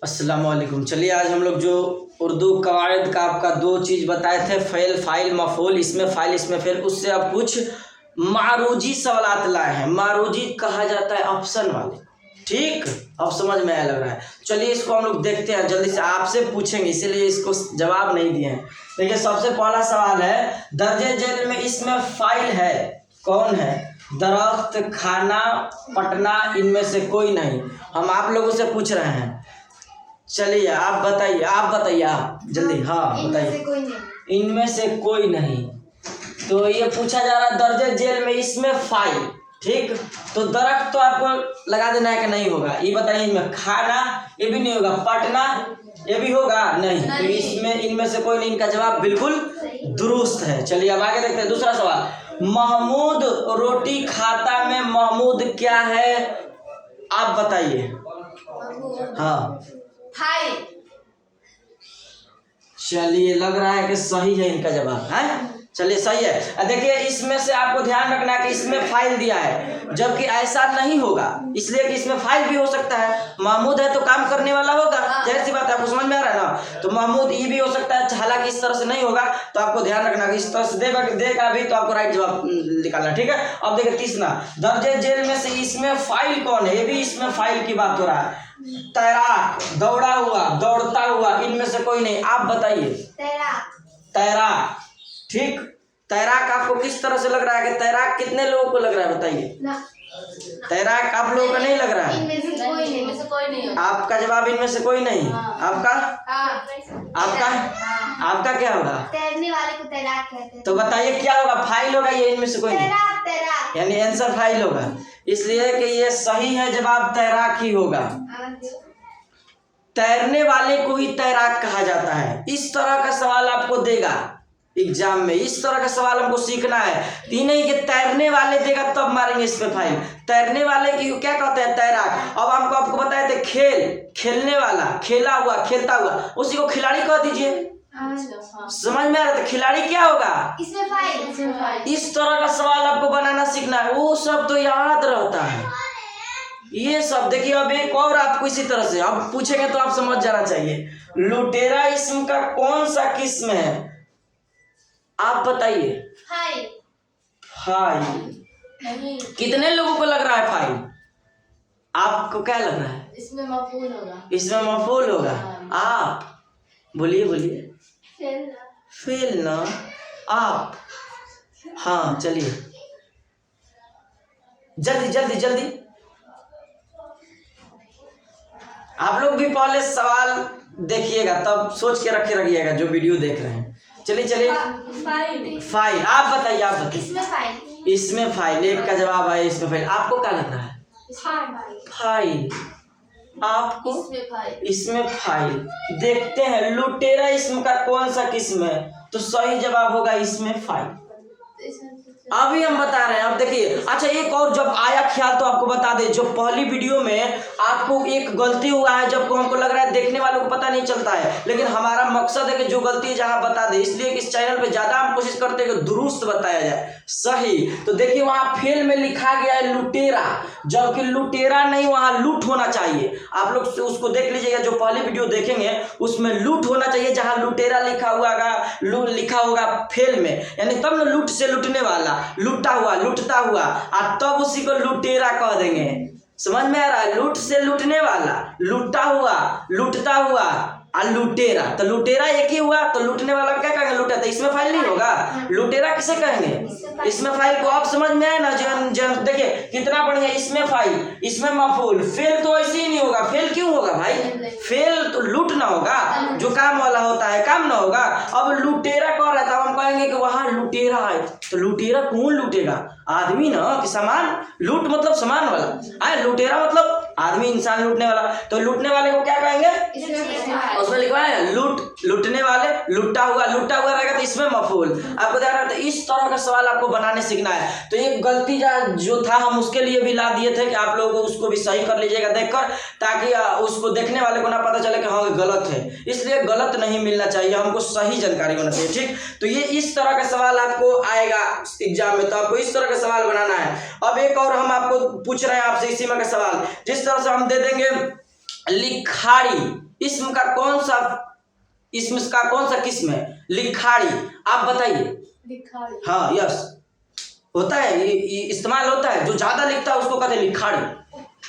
अस्सलाम वालेकुम। चलिए आज हम लोग जो उर्दू कवायद का आपका दो चीज़ बताए थे, फ़ेल फाइल मफ़ूल, इसमें फ़ाइल इसमें फ़ेल, उससे अब कुछ मारूजी सवालात लाए हैं। मारूजी कहा जाता है ऑप्शन वाले, ठीक, अब समझ में आया लग रहा है। चलिए इसको हम लोग देखते हैं, जल्दी से आपसे पूछेंगे इसीलिए इसको जवाब नहीं दिए हैं। देखिए सबसे पहला सवाल है, दर्जे जेल में इसमें फ़ाइल है, कौन है? दरख्त, खाना, पटना, इनमें से कोई नहीं। हम आप लोगों से पूछ रहे हैं। चलिए आप बताइए आप जल्दी, हाँ बताइए। इनमें से कोई नहीं। तो ये पूछा जा रहा है दर्जे जेल में इसमें फाइल, ठीक, तो दरख्त तो आपको लगा देना है कि नहीं होगा। ये बताइए इनमें खाना, ये भी नहीं होगा, पटना, ये भी होगा नहीं। तो इसमें इनमें से कोई नहीं, इनका जवाब बिल्कुल दुरुस्त है। चलिए अब आगे देखते हैं दूसरा सवाल। महमूद रोटी खाता में महमूद क्या है, आप बताइए। हाँ चलिए लग रहा है कि सही है इनका जवाब, है, चलिए सही है। देखिए इसमें से आपको ध्यान रखना है कि इसमें फाइल दिया है, जबकि ऐसा नहीं होगा, इसलिए कि इसमें फाइल भी हो सकता है। महमूद है तो काम करने वाला होगा, जाहिर सी बात है, आपको समझ में आ रहा है ना। तो महमूद ये भी हो सकता है, हालांकि इस तरह से नहीं होगा, तो आपको ध्यान रखना कि इस तरह से देगा भी तो आपको राइट जवाब निकालना, ठीक है। अब देखिए तीसरा, दर्जे जेल में से इसमें फाइल कौन है, ये भी इसमें फाइल की बात हो रहा है। तैराक, दौड़ा हुआ, दौड़ता हुआ, इनमें से कोई नहीं, आप बताइए। तैराक, ठीक, तैराक आपको किस तरह से लग रहा है कि तैराक कितने लोगों को लग रहा है, बताइए। तैराक आप लोगों को नहीं लग रहा है? इनमें से कोई नहीं। आपका जवाब इनमें से कोई नहीं। आपका आपका क्या होगा? तैरने वाले को तैराक कहते हैं। तो बताइए क्या होगा, फाइल होगा ये इनमें से कोई नहीं, यानी आंसर फाइल होगा, इसलिए कि ये सही है, जवाब तैराक ही होगा। तैरने वाले को ही तैराक कहा जाता है। इस तरह का सवाल आपको देगा एग्जाम में, इस तरह का सवाल हमको सीखना है। ये नहीं कि तैरने वाले देगा तब मारेंगे इस पे फाइल। तैरने वाले की क्या कहते हैं, तैराक। अब आपको बताए थे खेलने वाला, खेला हुआ, खेलता हुआ, उसी को खिलाड़ी कह दीजिए। समझ में आ रहा है? खिलाड़ी क्या होगा, इसमें फाइल। इस तरह का सवाल आपको बनाना सीखना है, वो सब तो याद रहता है, ये सब देखिए। अब एक और आपको इसी तरह से अब पूछेंगे तो आप समझ जाना चाहिए। लुटेरा इसम का कौन सा किस्म है, आप बताइए। फाइल। कितने लोगों को लग रहा है फाइल, आपको क्या लग रहा है? इसमें मफूल होगा। इसमें मफूल होगा। आप बोलिए। फेल ना आप, हाँ चलिए जल्दी आप लोग भी पहले सवाल देखिएगा तब सोच के रखिएगा जो वीडियो देख रहे हैं। चलिए फाइल आप बताइए। इसमें फाइल, एक का जवाब है इसमें फाइल। आपको क्या लग रहा है? फाइल। आपको इसमें फाइल। देखते हैं लुटेरा इसम का कौन सा किस्म है, तो सही जवाब होगा इसमें फाइल। अभी हम बता रहे हैं, अब देखिए। अच्छा एक और जब आया ख्याल तो आपको बता दे, जो पहली वीडियो में आपको एक गलती हुआ है, जब हमको लग रहा है देखने वालों को पता नहीं चलता है, लेकिन हमारा मकसद है कि जो गलती है जहां बता दे, इसलिए कि इस चैनल पे ज्यादा हम कोशिश करते हैं कि दुरुस्त बताया जाए, सही। तो देखिए वहां फेल में लिखा गया है लुटेरा, जबकि लुटेरा नहीं, वहां लूट होना चाहिए। आप लोग उसको देख लीजिएगा, जो पहली वीडियो देखेंगे उसमें लूट होना चाहिए, जहां लुटेरा लिखा होगा फेल में, यानी तब ना लूट से लुटने वाला, लुटता हुआ, और तब उसी को लुटेरा कह देंगे। समझ में आ रहा है? लूट से लुटने वाला, लुटता हुआ और लुटेरा, तो लुटेरा एक ही हुआ, तो लूटने वाला क्या कहेंगे, लुटेरा। तो इसमें फाइल नहीं होगा, लुटेरा किसे कहेंगे? इसमें फाइल को आप समझ में आए ना। जन देखिए कितना बढ़िया, इसमें फाइल, इसमें मफूल। फेल तो ऐसे ही नहीं होगा, फेल क्यों होगा भाई? फेल तो लूट ना होगा, जो काम वाला होता है काम ना होगा। अब लुटेरा कह रहा था, हम कहेंगे कि वहां लुटेरा है, तो लुटेरा कौन लूटेगा, आदमी ना कि सामान। लूट मतलब सामान वाला, लुटेरा मतलब आदमी इंसान लूटने वाला, तो लूटने वाले को क्या कहेंगे? उसमें लिखवाया है लूटने वाले, लुटा हुआ रहेगा, तो इसमें मफूल। आपको ध्यान रखना, इस तरह का सवाल आपको बनाने सीखना है। तो ये गलती जो था हम उसके लिए भी ला दिए थे कि आप लोग उसको भी सही कर लीजिएगा देखकर, ताकि उसको देखने वाले को ना पता चले कि हाँ गलत है। इसलिए गलत नहीं मिलना चाहिए, हमको सही जानकारी होना चाहिए, ठीक। तो ये इस तरह का सवाल आपको आएगा एग्जाम में, तो आपको इस तरह का सवाल बनाना है। अब एक और हम आपको पूछ रहे हैं आपसे इसी में का सवाल, जिस तरह से हम दे देंगे लिखाड़ी इसम का कौन सा किस्म है? लिखाड़ी। आप बताइए। लिखाड़ी। हाँ यस, होता है, ये इस्तेमाल होता है, जो ज्यादा लिखता है उसको कहते हैं लिखाड़ी।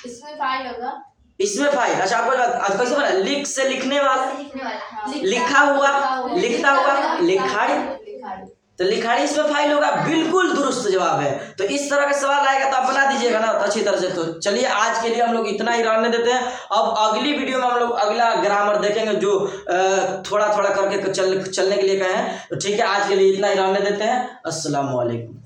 इसमें फाइल होगा। इसमें फाइल। अच्छा आपको आज कैसे बना? लिख से लिखने वाला, लिखने वाला, लिखा हुआ, लिखता हुआ, लिखाड़ी। लिखाड़ी। तो लिखाड़ी इसमें फाइल होगा। बिल्कुल दुरुस्त जवाब है। तो इस तरह का सवाल आएगा तो आप बना दीजिएगा ना अच्छी तरह से। तो चलिए आज के लिए हम लोग इतना ही रहने देते हैं। अब अगली वीडियो में हम लोग अगला ग्रामर देखेंगे जो थोड़ा थोड़ा करके चलने के लिए कहे हैं। तो ठीक है, आज के लिए इतना ही रहने देते हैं। अस्सलाम वालेकुम।